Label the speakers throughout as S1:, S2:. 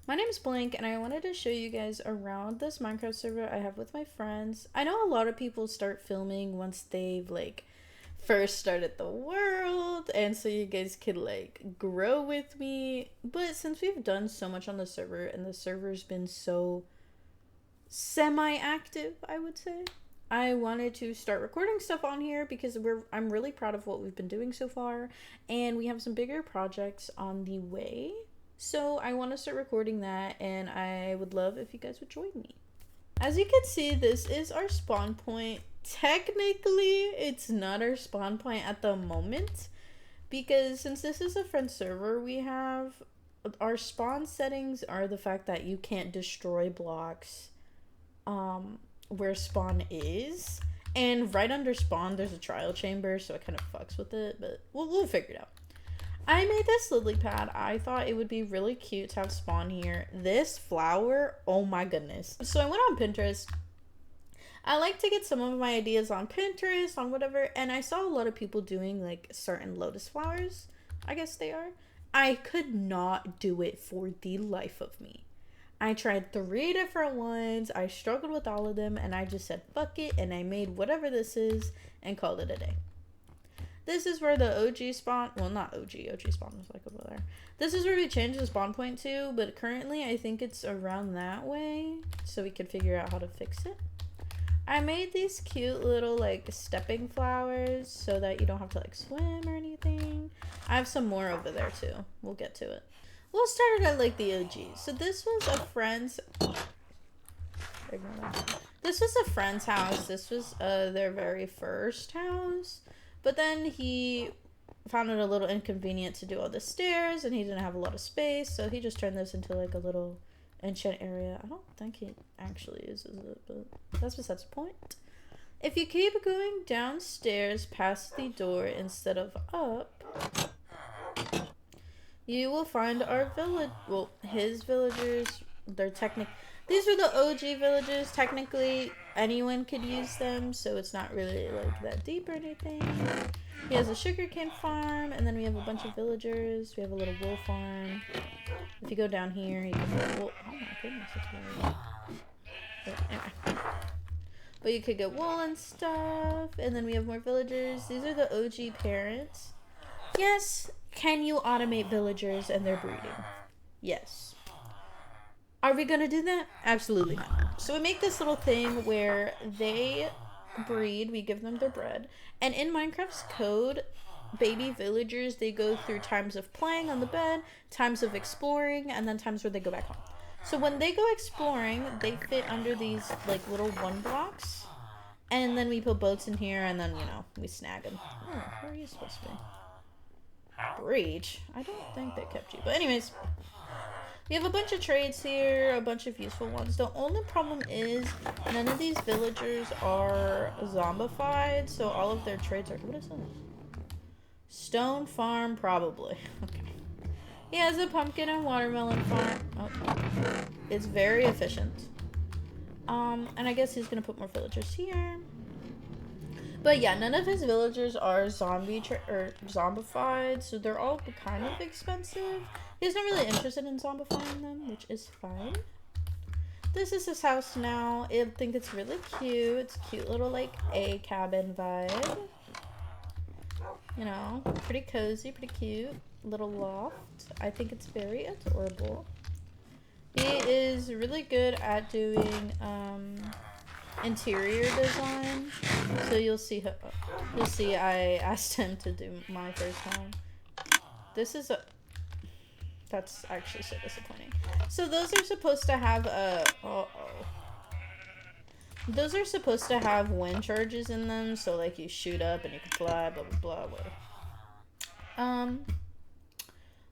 S1: My name is Blank, and I wanted to show you guys around this Minecraft server I have with my friends. I know a lot of people start filming once they've first started the world, and so you guys could grow with me. But since we've done so much on the server and the server's been so semi-active, I would say, I wanted to start recording stuff on here because I'm really proud of what we've been doing so far, and we have some bigger projects on the way. So I want to start recording that, and I would love if you guys would join me. As you can see, this is our spawn point. Technically, it's not our spawn point at the moment, because since this is a friend server we have, our spawn settings are the fact that you can't destroy blocks where spawn is, and right under spawn there's a trial chamber, so it kind of fucks with it, but we'll figure it out. I made this lily pad. I thought it would be really cute to have spawn here. This flower, oh my goodness. So I went on Pinterest. I like to get some of my ideas on Pinterest, on whatever, and I saw a lot of people doing certain lotus flowers, I guess they are. I could not do it for the life of me. I tried 3 different ones. I struggled with all of them, and I just said fuck it, and I made whatever this is and called it a day. This is where the OG spawn, well, not OG spawn was over there. This is where we changed the spawn point to, but currently I think it's around that way, so we could figure out how to fix it. I made these cute little stepping flowers so that you don't have to swim or anything. I have some more over there too. We'll get to it. We'll start it at the OG. So this was a friend's, this was a friend's house. This was their very first house. But then he found it a little inconvenient to do all the stairs, and he didn't have a lot of space, so he just turned this into a little enchant area. I don't think he actually uses it, but that's besides the point. If you keep going downstairs past the door instead of up, you will find our village, well, his villagers. These were the OG villages. Technically, anyone could use them, so it's not really that deep or anything. He has a sugarcane farm, and then we have a bunch of villagers. We have a little wool farm. If you go down here, you can get wool. Oh my goodness, it's really... But anyway. But you could get wool and stuff, and then we have more villagers. These are the OG parents. Yes, can you automate villagers and their breeding? Yes. Are we gonna do that? Absolutely not. So we make this little thing where they breed, we give them their bread, and in Minecraft's code, baby villagers, they go through times of playing on the bed, times of exploring, and then times where they go back home. So when they go exploring, they fit under these little 1 blocks, and then we put boats in here, and then we snag them. Oh, where are you supposed to be? Breach? I don't think they kept you, but anyways. We have a bunch of trades here, a bunch of useful ones. The only problem is none of these villagers are zombified, so all of their trades are... What is this? Stone farm, probably. Okay. He has a pumpkin and watermelon farm. Oh. It's very efficient. And I guess he's going to put more villagers here. But yeah, none of his villagers are zombified, so they're all kind of expensive. He's not really interested in zombifying them, which is fine. This is his house now. I think it's really cute. It's a cute little a cabin vibe. Pretty cozy, pretty cute. Little loft. I think it's very adorable. He is really good at doing interior design, so you'll see I asked him to do my first home. That's actually so disappointing. So those are supposed to have those are supposed to have wind charges in them, so you shoot up and you can fly, blah blah blah.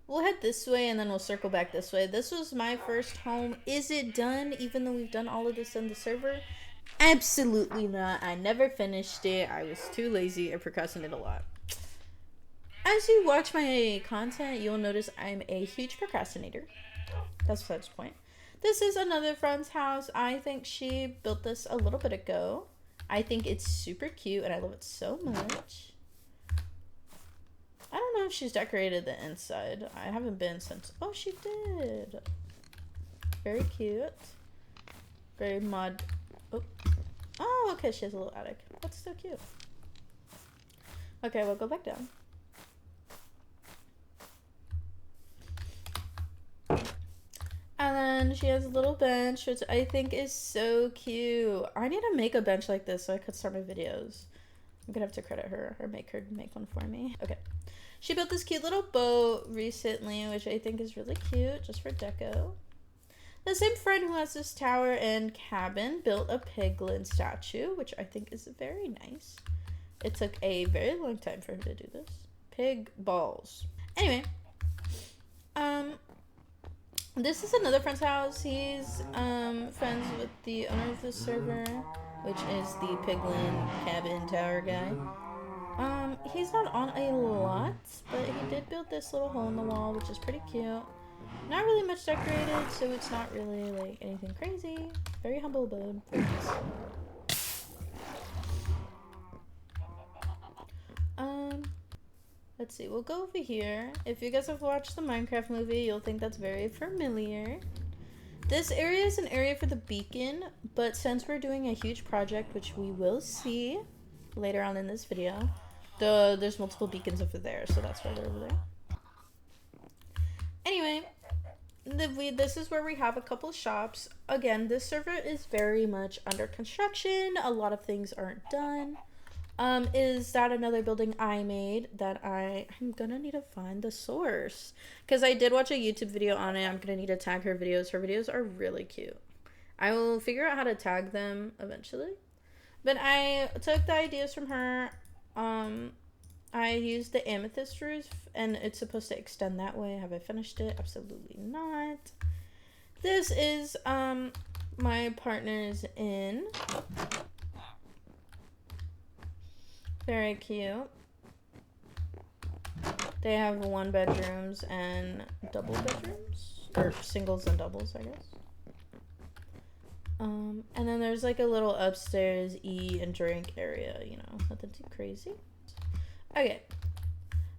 S1: We'll head this way and then we'll circle back this way. This was my first home. Is it done even though we've done all of this on the server? Absolutely not. I never finished it. I was too lazy. I procrastinated a lot. As you watch my content, you'll notice I'm a huge procrastinator. That's besides the point. This is another friend's house. I think she built this a little bit ago. I think it's super cute and I love it so much. I don't know if she's decorated the inside. I haven't been since... Oh, she did. Very cute. Very mod. Oh. Oh, okay, she has a little attic. That's so cute. Okay, we'll go back down. And then she has a little bench, which I think is so cute. I need to make a bench like this so I could start my videos. I'm gonna have to credit her or make her make one for me. Okay. She built this cute little boat recently, which I think is really cute, just for deco. The same friend who has this tower and cabin built a piglin statue, which I think is very nice. It took a very long time for him to do this. Pig balls. Anyway, this is another friend's house. He's friends with the owner of the server, which is the piglin cabin tower guy. He's not on a lot, but he did build this little hole in the wall, which is pretty cute. Not really much decorated, so it's not really like anything crazy. Very humble abode. Let's see, we'll go over here. If you guys have watched the Minecraft movie, you'll think that's very familiar. This area is an area for the beacon, but since we're doing a huge project, which we will see later on in this video, there's multiple beacons over there, so that's why they're over there. Anyway, this is where we have a couple shops. Again, this server is very much under construction. A lot of things aren't done. Is that another building I made that I'm gonna need to find the source, because I did watch a YouTube video on it. I'm gonna need to tag her videos. Her videos are really cute. I will figure out how to tag them eventually, but I took the ideas from her. I used the amethyst roof, and it's supposed to extend that way. Have I finished it? Absolutely not. This is my partner's inn. Very cute. They have 1 bedrooms and double bedrooms, or singles and doubles, I guess. And then there's like a little upstairs eat and drink area, you know, nothing too crazy. Okay,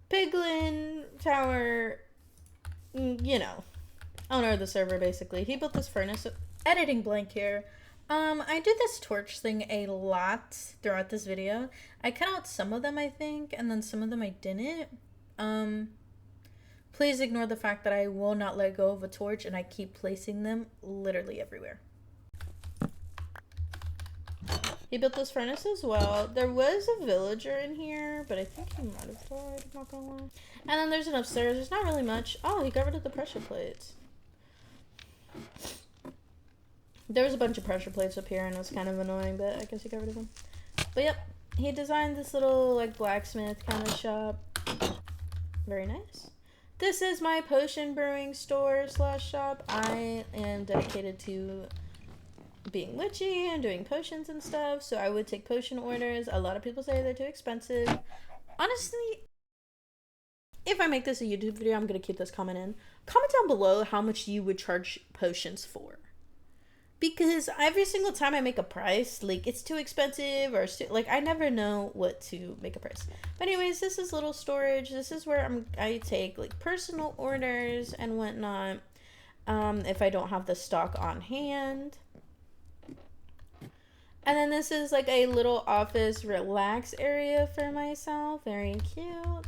S1: piglin tower, you know, owner of the server basically. He built this furnace. Editing blank here. I did this torch thing a lot throughout this video. I cut out some of them, I think, and then some of them I didn't. Please ignore the fact that I will not let go of a torch and I keep placing them literally everywhere. He built this furnace as well. There was a villager in here, but I think he might have died, I'm not gonna lie. And then there's an upstairs. There's not really much. Oh, he got rid of the pressure plates. There was a bunch of pressure plates up here, and it was kind of annoying, but I guess he got rid of them. But yep, he designed this little like blacksmith kind of shop. Very nice. This is my potion brewing store / shop. I am dedicated to being witchy and doing potions and stuff, so I would take potion orders. A lot of people say they're too expensive. Honestly, if I make this a YouTube video, I'm gonna keep this comment in. Comment down below how much you would charge potions for. Because every single time I make a price, like, it's too expensive or like, I never know what to make a price. But anyways, this is little storage. This is where I take like personal orders and whatnot, if I don't have the stock on hand. And then this is like a little office relax area for myself. Very cute.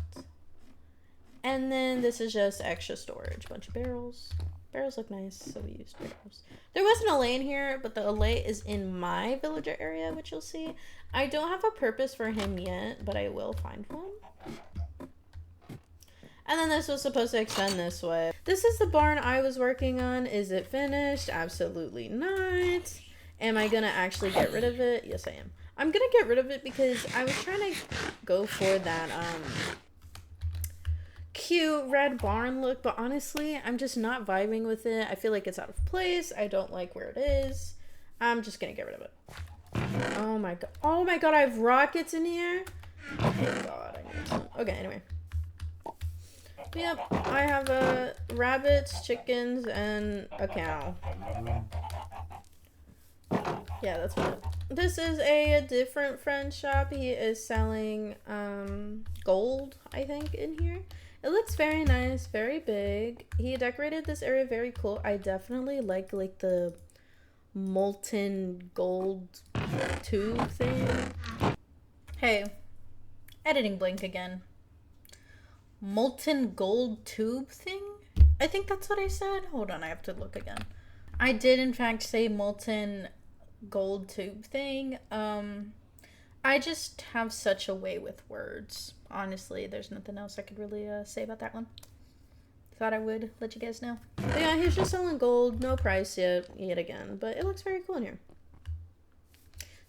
S1: And then this is just extra storage. Bunch of barrels. Barrels look nice, so we used barrels. There was an allay in here, but the allay is in my villager area, which you'll see. I don't have a purpose for him yet, but I will find one. And then this was supposed to extend this way. This is the barn I was working on. Is it finished? Absolutely not. Am I gonna actually get rid of it? Yes, I am. I'm gonna get rid of it because I was trying to go for that, cute red barn look, but honestly I'm just not vibing with it. I feel like it's out of place. I don't like where it is. I'm just gonna get rid of it. Oh my god, I have rockets in here. Oh god, I need some. Okay, anyway, yep, I have rabbits, chickens, and a cow. Yeah, that's what this is. A different friend shop. He is selling gold, I think, in here. It looks very nice, very big. He decorated this area very cool. I definitely like the molten gold tube thing. Hey, editing blank again. Molten gold tube thing? I think that's what I said. Hold on, I have to look again. I did in fact say molten gold tube thing. I just have such a way with words. Honestly, there's nothing else I could really say about that one. Thought I would let you guys know. But yeah, he's just selling gold. No price yet again. But it looks very cool in here.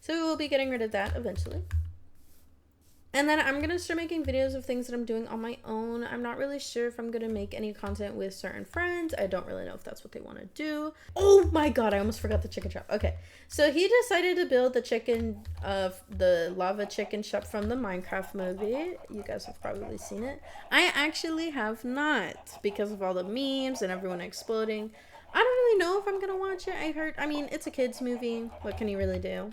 S1: So we'll be getting rid of that eventually. And then I'm going to start making videos of things that I'm doing on my own. I'm not really sure if I'm going to make any content with certain friends. I don't really know if that's what they want to do. Oh my god, I almost forgot the chicken shop. Okay, so he decided to build the lava chicken shop from the Minecraft movie. You guys have probably seen it. I actually have not, because of all the memes and everyone exploding. I don't really know if I'm going to watch it. I mean, it's a kid's movie. What can you really do?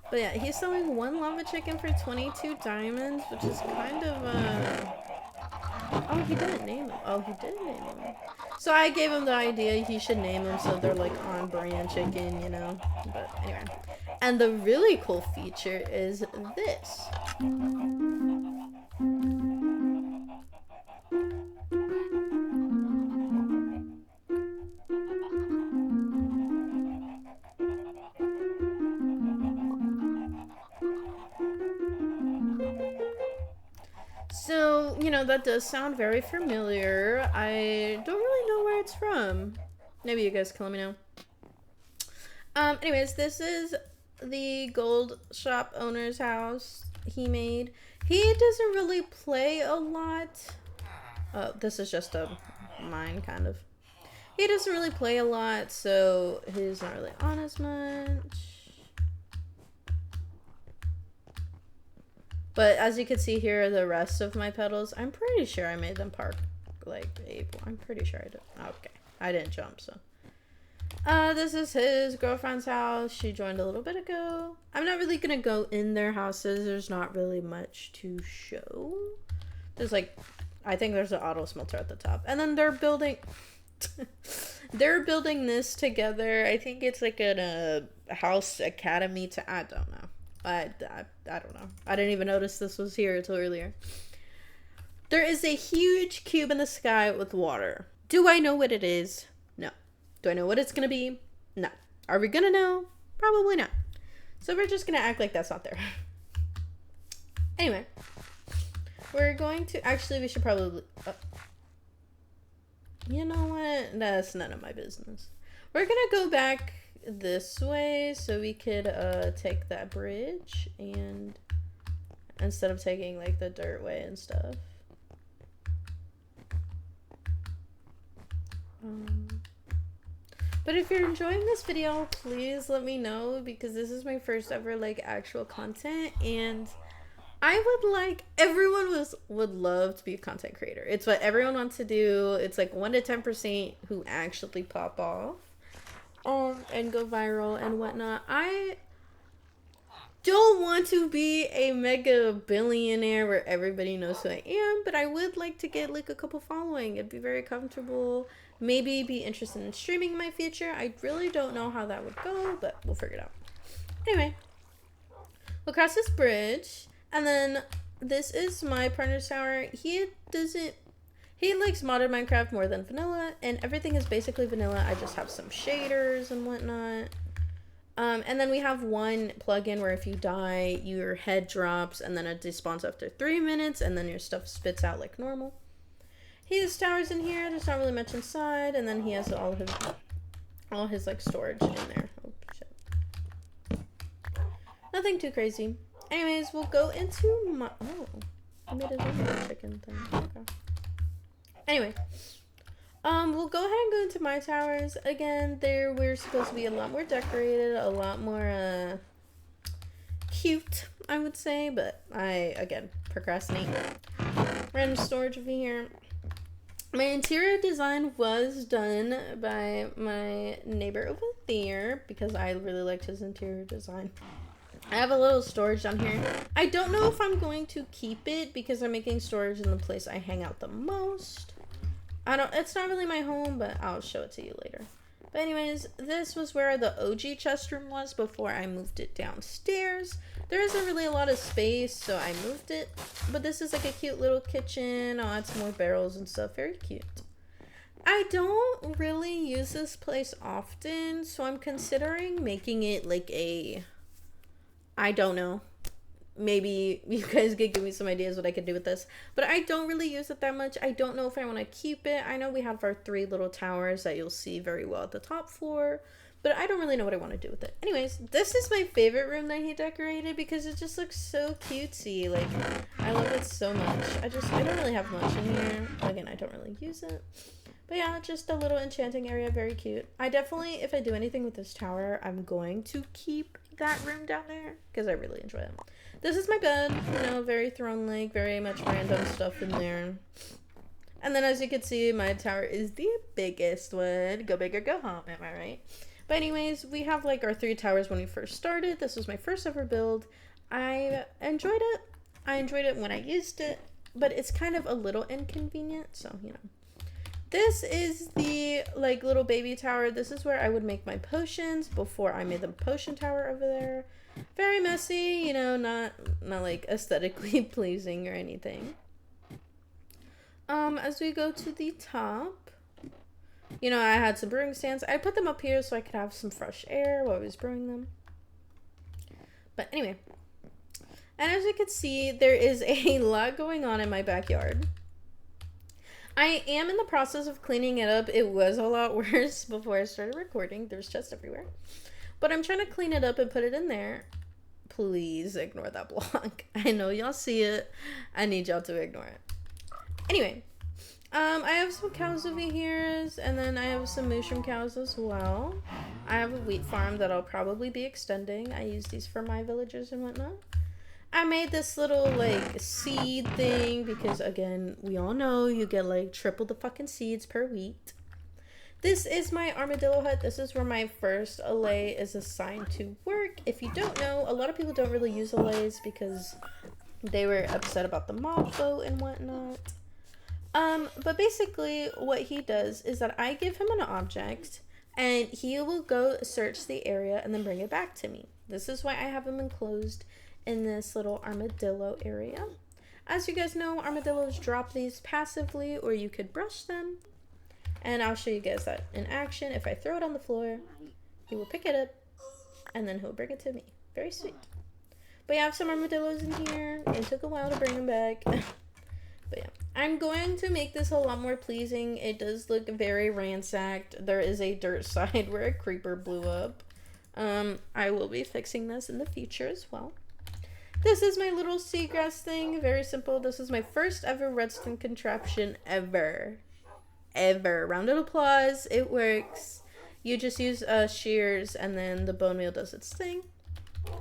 S1: But yeah, he's selling one lava chicken for 22 diamonds, which is kind of, oh, he didn't name him. Oh, he did name him. So I gave him the idea he should name them so they're, like, on brand chicken, you know? But anyway. And the really cool feature is this. So, you know, that does sound very familiar. I don't really know where it's from. Maybe you guys can let me know. Anyways, this is the gold shop owner's house he made. He doesn't really play a lot. Oh, this is just a mine, kind of. He doesn't really play a lot, so he's not really on as much. But as you can see here, the rest of my petals, I'm pretty sure I made them park like able. I'm pretty sure I did. Okay, I didn't jump, so. This is his girlfriend's house. She joined a little bit ago. I'm not really gonna go in their houses. There's not really much to show. There's like, I think there's an auto smelter at the top. And then they're building, they're building this together. I think it's like a house academy I don't know. I don't know. I didn't even notice this was here until earlier. There is a huge cube in the sky with water. Do I know what it is? No. Do I know what it's going to be? No. Are we going to know? Probably not. So we're just going to act like that's not there. Anyway. We're going to... Actually, we should probably... you know what? That's none of my business. We're going to go back this way so we could take that bridge, and instead of taking like the dirt way and stuff. But if you're enjoying this video, please let me know, because this is my first ever like actual content, and I would like, everyone would love to be a content creator. It's what everyone wants to do. It's like 1 to 10% who actually pop off and go viral and whatnot. I don't want to be a mega billionaire where everybody knows who I am, but I would like to get like a couple following. It'd be very comfortable. Maybe be interested in streaming in my future. I really don't know how that would go, but we'll figure it out. Anyway, we'll cross this bridge, and then this is my partner's tower. He likes modded Minecraft more than vanilla, and everything is basically vanilla. I just have some shaders and whatnot. And then we have one plugin where if you die, your head drops, and then it despawns after 3 minutes, and then your stuff spits out like normal. He has towers in here. There's not really much inside, and then he has all his like storage in there. Oh shit! Nothing too crazy. Anyways, we'll go into my. Oh, I made a little chicken thing. Okay. Anyway, we'll go ahead and go into my towers. Again, we're supposed to be a lot more decorated, a lot more, cute, I would say, but I, again, procrastinate. Random storage over here. My interior design was done by my neighbor over there, because I really liked his interior design. I have a little storage down here. I don't know if I'm going to keep it because I'm making storage in the place I hang out the most. It's not really my home, but I'll show it to you later. But anyways, this was where the OG chest room was before I moved it downstairs. There isn't really a lot of space, so I moved it. But this is like a cute little kitchen. I'll add some more barrels and stuff. Very cute. I don't really use this place often, so I'm considering making it like a... I don't know. Maybe you guys could give me some ideas what I could do with this. But I don't really use it that much. I don't know if I want to keep it. I know we have our 3 little towers that you'll see very well at the top floor. But I don't really know what I want to do with it. Anyways, this is my favorite room that he decorated because it just looks so cutesy. Like, I love it so much. I don't really have much in here. Again, I don't really use it. But yeah, just a little enchanting area. Very cute. I definitely, if I do anything with this tower, I'm going to keep that room down there because I really enjoy it. This is my bed, you know, very throne-like, very much random stuff in there. And then as you can see, my tower is the biggest one. Go big or go home, am I right? But anyways, we have like our 3 towers when we first started. This was my first ever build. I enjoyed it. I enjoyed it when I used it, but it's kind of a little inconvenient, so, you know. This is the like little baby tower. This is where I would make my potions before I made the potion tower over there. Very messy, you know, not like aesthetically pleasing or anything. As we go to the top, you know, I had some brewing stands. I put them up here so I could have some fresh air while I was brewing them. But anyway, and as you can see, there is a lot going on in my backyard. I am in the process of cleaning it up. It was a lot worse before I started recording. There's chests everywhere. But I'm trying to clean it up and put it in there. Please ignore that block. I know y'all see it. I need y'all to ignore it. Anyway, I have some cows over here, and then I have some mushroom cows as well. I have a wheat farm that I'll probably be extending. I use these for my villagers and whatnot. I made this little like seed thing because again, we all know you get like triple the fucking seeds per wheat. This is my armadillo hut. This is where my first allay is assigned to work. If you don't know, a lot of people don't really use allays because they were upset about the mob vote and whatnot. But basically what he does is that I give him an object and he will go search the area and then bring it back to me. This is why I have him enclosed in this little armadillo area. As you guys know, armadillos drop these passively or you could brush them. And I'll show you guys that in action. If I throw it on the floor, he will pick it up and then he'll bring it to me. Very sweet. But yeah, I have some armadillos in here. It took a while to bring them back. But yeah, I'm going to make this a lot more pleasing. It does look very ransacked. There is a dirt side where a creeper blew up. I will be fixing this in the future as well. This is my little seagrass thing. Very simple. This is my first ever redstone contraption ever. Round of applause. It works. You just use shears and then the bone meal does its thing.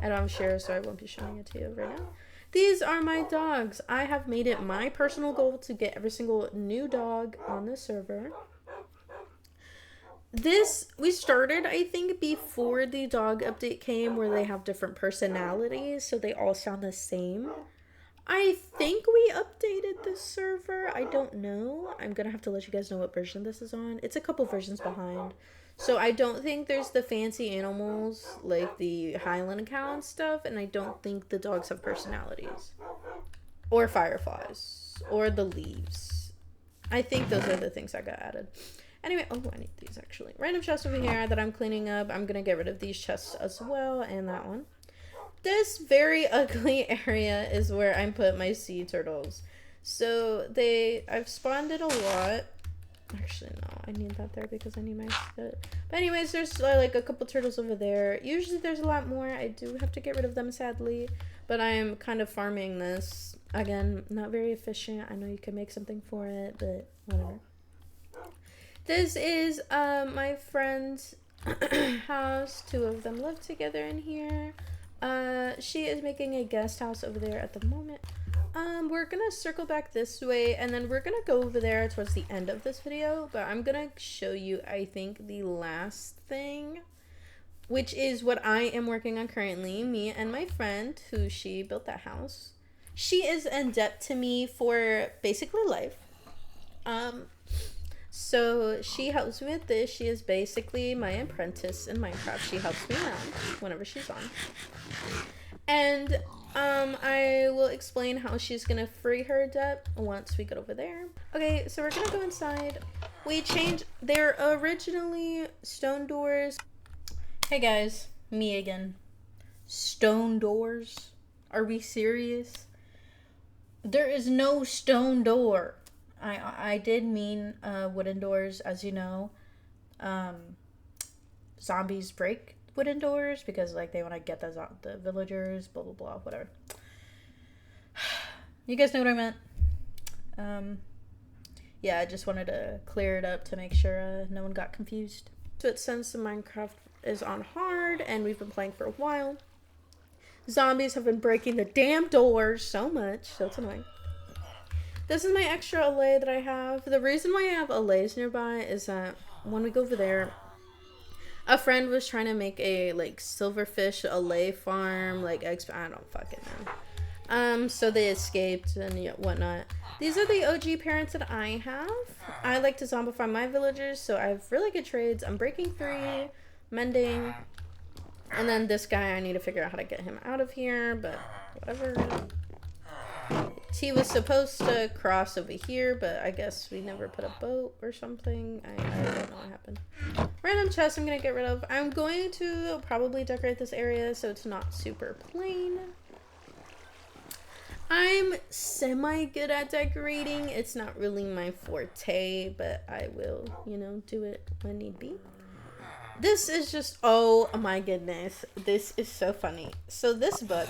S1: I don't have shears, so I won't be showing it to you right now. These are my dogs. I have made it my personal goal to get every single new dog on the server. We started, I think, before the dog update came where they have different personalities, so they all sound the same. I think we updated the server. I don't know. I'm gonna have to let you guys know what version this is on. It's a couple versions behind. So I don't think there's the fancy animals like the Highland cow and stuff, and I don't think the dogs have personalities. Or fireflies. Or the leaves. I think those are the things that got added. Anyway, oh, I need these actually. Random chest over here that I'm cleaning up. I'm gonna get rid of these chests as well, and that one. This very ugly area is where I put my sea turtles. So I've spawned it a lot. Actually, no, I need that there because I need my shit. But anyways, there's like a couple turtles over there. Usually there's a lot more. I do have to get rid of them, sadly. But I am kind of farming this. Again, not very efficient. I know you can make something for it, but whatever. This is my friend's house. 2 of them live together in here. She is making a guest house over there at the moment. We're gonna circle back this way and then we're gonna go over there towards the end of this video, but I'm gonna show you, I think, the last thing which is what I am working on currently. Me and my friend, who she built that house. She is in debt to me for basically life. Um, so she helps me with this. She is basically my apprentice in Minecraft. She helps me around whenever she's on. And I will explain how she's gonna free her debt once we get over there. Okay, so we're gonna go inside. We changed. They're originally stone doors. Hey guys, me again. Stone doors? Are we serious? There is no stone door. I did mean wooden doors, as you know. Zombies break wooden doors because like they want to get the villagers, blah blah blah, whatever. You guys know what I meant. Yeah, I just wanted to clear it up to make sure no one got confused. So it since the Minecraft is on hard and we've been playing for a while, zombies have been breaking the damn doors so much, so it's annoying. This is my extra allay that I have. The reason why I have allays nearby is that when we go over there, a friend was trying to make a like silverfish allay farm, like I don't fucking know. So they escaped and whatnot. These are the OG parents that I have. I like to zombify my villagers, so I have really good trades. I'm breaking 3, mending, and then this guy, I need to figure out how to get him out of here, but whatever. He was supposed to cross over here, but I guess we never put a boat or something. I don't know what happened. Random chest I'm going to get rid of. I'm going to probably decorate this area so it's not super plain. I'm semi good at decorating. It's not really my forte, but I will, do it when need be. This is just, oh my goodness. This is so funny. So this book,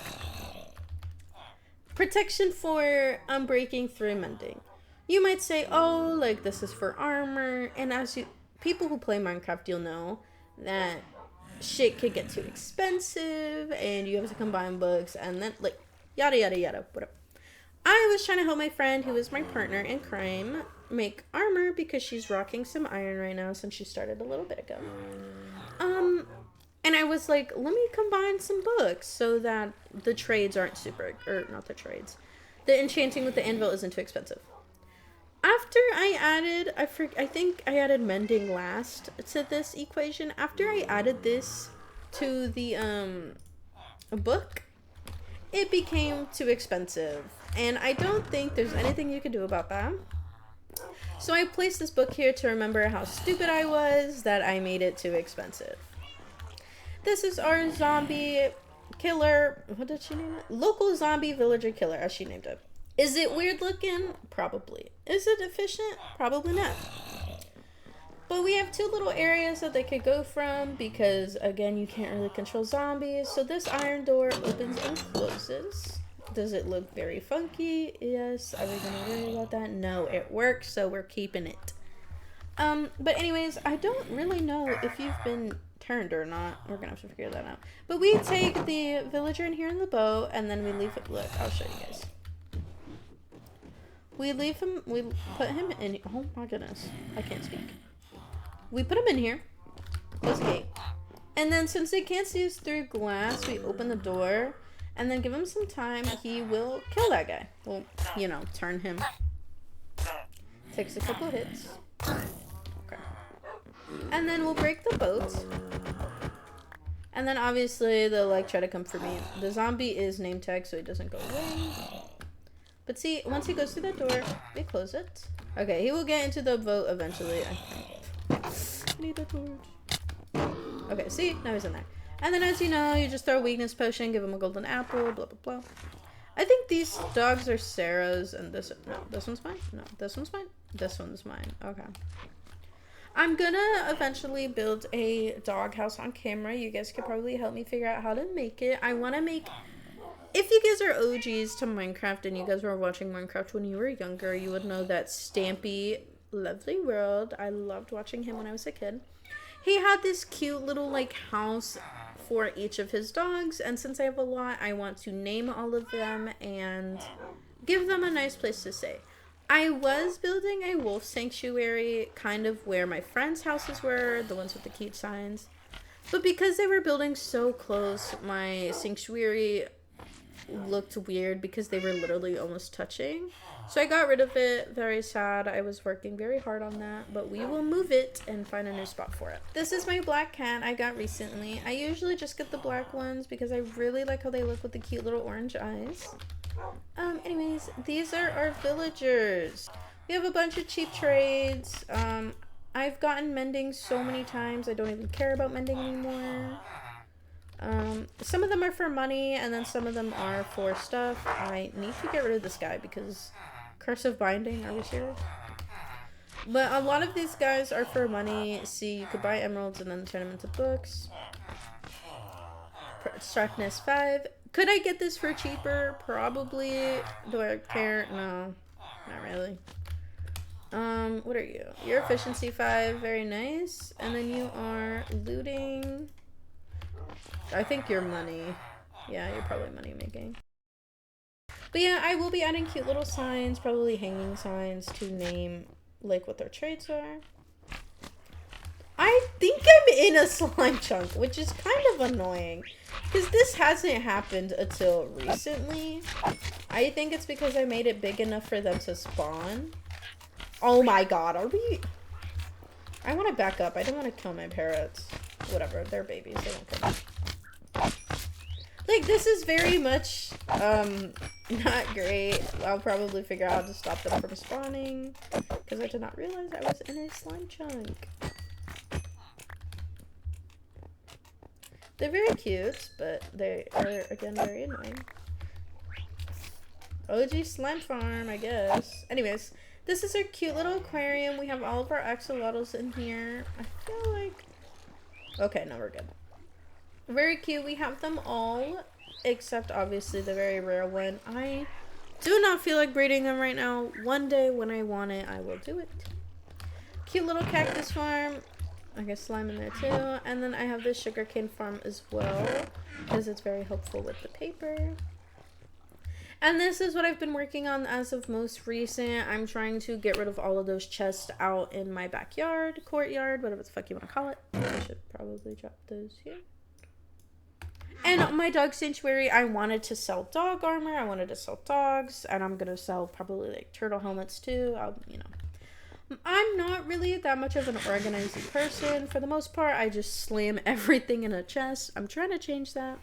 S1: protection for unbreaking through mending. You might say, oh, like this is for armor. And as people who play Minecraft, you'll know that shit could get too expensive and you have to combine books and then like yada yada yada, whatever. I was trying to help my friend, who is my partner in crime, make armor because she's rocking some iron right now since she started a little bit ago. And I was like, let me combine some books so that the trades aren't the enchanting with the anvil isn't too expensive. After I added, I think I added mending last to this equation. After I added this to the book, it became too expensive. And I don't think there's anything you can do about that. So I placed this book here to remember how stupid I was that I made it too expensive. This is our zombie killer. What did she name it? Local zombie villager killer, as she named it. Is it weird looking? Probably. Is it efficient? Probably not. But we have 2 little areas that they could go from because, again, you can't really control zombies. So this iron door opens and closes. Does it look very funky? Yes. Are we going to worry about that? No, it works, so we're keeping it. But anyways, I don't really know if you've been turned or not. We're gonna have to figure that out. But we take the villager in here in the boat, and then we leave it. Look, I'll show you guys. We leave him. We put him in. Oh my goodness, I can't speak. We put him in here. Close the gate, and then since they can't see us through glass, we open the door, and then give him some time. He will kill that guy. Well, turn him. Takes a couple hits. Okay. And then we'll break the boat. And then obviously they'll try to come for me. The zombie is name tag, so he doesn't go away. But see, once he goes through that door, we close it. Okay, he will get into the boat eventually, I think. I need the torch. Okay, see? Now he's in there. And then as you know, you just throw a weakness potion, give him a golden apple, blah, blah, blah. I think these dogs are Sarah's, and this one's mine? No, this one's mine? This one's mine. Okay. I'm gonna eventually build a doghouse on camera. You guys could probably help me figure out how to make it. I want to make... If you guys are OGs to Minecraft and you guys were watching Minecraft when you were younger, you would know that Stampy, Lovely World, I loved watching him when I was a kid. He had this cute little house for each of his dogs, and since I have a lot, I want to name all of them and give them a nice place to stay. I was building a wolf sanctuary kind of where my friends' houses were, the ones with the cute signs. But because they were building so close, my sanctuary looked weird because they were literally almost touching. So I got rid of it. Very sad. I was working very hard on that, but we will move it and find a new spot for it. This is my black cat I got recently. I usually just get the black ones because I really like how they look with the cute little orange eyes. Anyways, these are our villagers. We have a bunch of cheap trades. I've gotten mending so many times I don't even care about mending anymore. Some of them are for money, and then some of them are for stuff. I need to get rid of this guy because cursive binding, are we serious? But a lot of these guys are for money. See, you could buy emeralds and then turn them into books. Sharpness 5. Could I get this for cheaper? Probably. Do I care? No, not really. What are you? Your efficiency 5, very nice. And then you are looting. I think you're money. Yeah, you're probably money making. But yeah, I will be adding cute little signs, probably hanging signs to name like what their traits are. I think I'm in a slime chunk, which is kind of annoying because this hasn't happened until recently. I think it's because I made it big enough for them to spawn. Oh my god, are we... I want to back up. I don't want to kill my parrots. Whatever, they're babies. They don't care. Like, this is very much, not great. I'll probably figure out how to stop them from spawning. Because I did not realize I was in a slime chunk. They're very cute, but they are, again, very annoying. OG slime farm, I guess. Anyways, this is our cute little aquarium. We have all of our axolotls in here. I feel like... Okay, no, we're good. Very cute. We have them all, except obviously the very rare one. I do not feel like breeding them right now. One day when I want it, I will do it. Cute little cactus farm. I guess slime in there too. And then I have this sugarcane farm as well, because it's very helpful with the paper. And this is what I've been working on as of most recent. I'm trying to get rid of all of those chests out in my backyard, courtyard, whatever the fuck you want to call it. I should probably drop those here. And my dog sanctuary, I wanted to sell dog armor. I wanted to sell dogs. And I'm going to sell probably like turtle helmets too. I'm not really that much of an organizing person. For the most part, I just slam everything in a chest. I'm trying to change that.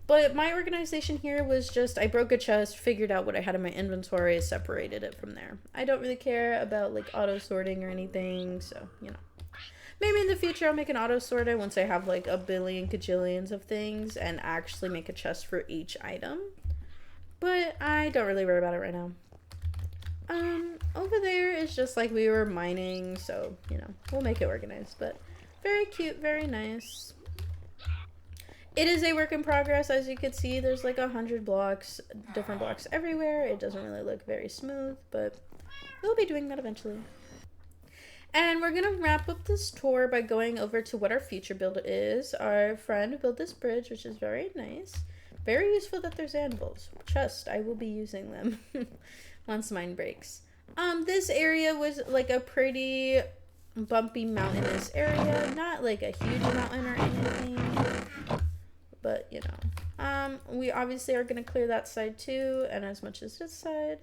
S1: But my organization here was just, I broke a chest, figured out what I had in my inventory, separated it from there. I don't really care about like auto sorting or anything. So, maybe in the future I'll make an auto sorter once I have like a billion gajillions of things and actually make a chest for each item. But I don't really worry about it right now. Over there is just like we were mining, so, we'll make it organized. But very cute, very nice. It is a work in progress. As you can see, there's like 100 blocks, different blocks everywhere. It doesn't really look very smooth, but we'll be doing that eventually. And we're going to wrap up this tour by going over to what our future build is. Our friend built this bridge, which is very nice. Very useful that there's anvils. Trust, I will be using them once mine breaks. This area was like a pretty bumpy mountainous area. Not like a huge mountain or anything. But, we obviously are going to clear that side too, and as much as this side.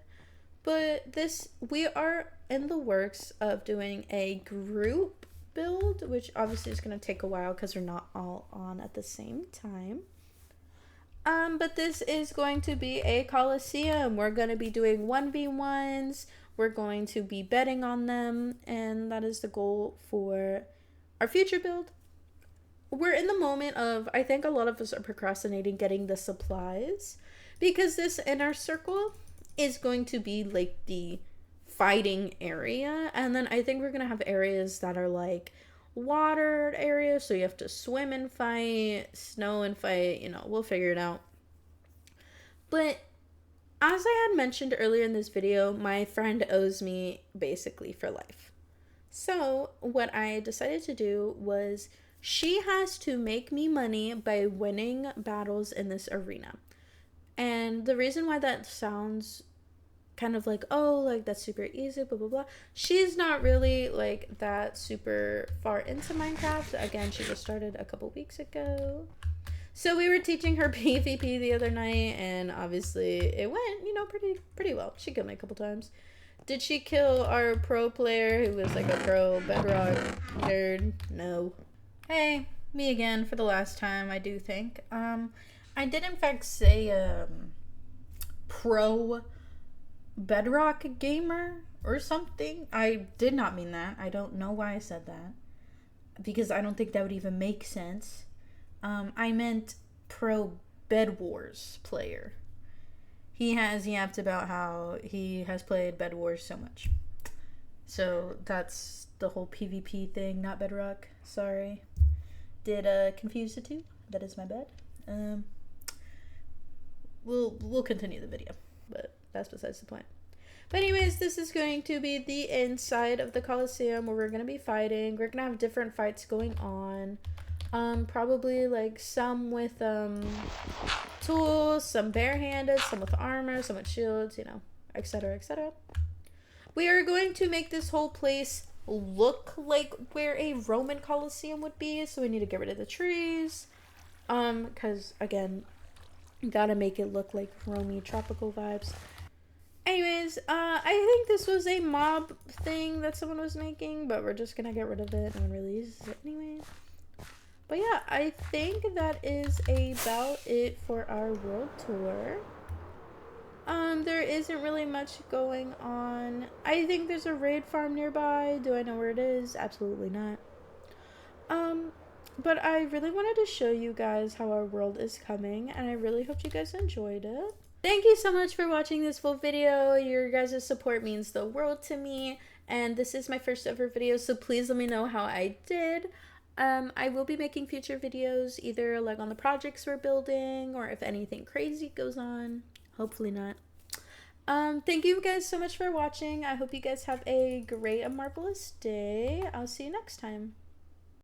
S1: But we are in the works of doing a group build, which obviously is going to take a while because we're not all on at the same time. But this is going to be a coliseum. We're going to be doing 1v1s. We're going to be betting on them, and that is the goal for our future build. We're in the moment of, I think a lot of us are procrastinating getting the supplies because this inner circle is going to be like the fighting area. And then I think we're going to have areas that are like water areas. So you have to swim and fight, snow and fight, we'll figure it out. But as I had mentioned earlier in this video, my friend owes me basically for life. So what I decided to do was she has to make me money by winning battles in this arena. And the reason why that sounds kind of like, oh, like that's super easy, blah blah blah. She's not really like that super far into Minecraft. Again, she just started a couple weeks ago. So we were teaching her PvP the other night, and obviously it went, you know, pretty well. She killed me a couple times. Did she kill our pro player who was like a pro bedrock nerd? No. Hey, me again for the last time, I do think. I did in fact say pro bedrock gamer or something. I did not mean that. I don't know why I said that, because I don't think that would even make sense. I meant pro Bed Wars player. He yapped about how he has played Bed Wars so much. So that's the whole PvP thing, not Bedrock. Sorry. Did confuse the two. That is my bad. We'll continue the video, but that's besides the point. But anyways, this is going to be the inside of the Coliseum where we're gonna be fighting. We're gonna have different fights going on. Probably like some with tools, some barehanded, some with armor, some with shields, you know, etc., etc. We are going to make this whole place look like where a Roman Colosseum would be, so we need to get rid of the trees. Because again, gotta make it look like Romy tropical vibes. Anyways, I think this was a mob thing that someone was making, but we're just gonna get rid of it. No one really uses it anyways. But yeah, I think that is about it for our world tour. There isn't really much going on. I think there's a raid farm nearby. Do I know where it is? Absolutely not. But I really wanted to show you guys how our world is coming, and I really hope you guys enjoyed it. Thank you so much for watching this full video. Your guys' support means the world to me, and this is my first ever video, so please let me know how I did. I will be making future videos, either like on the projects we're building, or if anything crazy goes on. Hopefully not. Thank you guys so much for watching. I hope you guys have a great and marvelous day. I'll see you next time.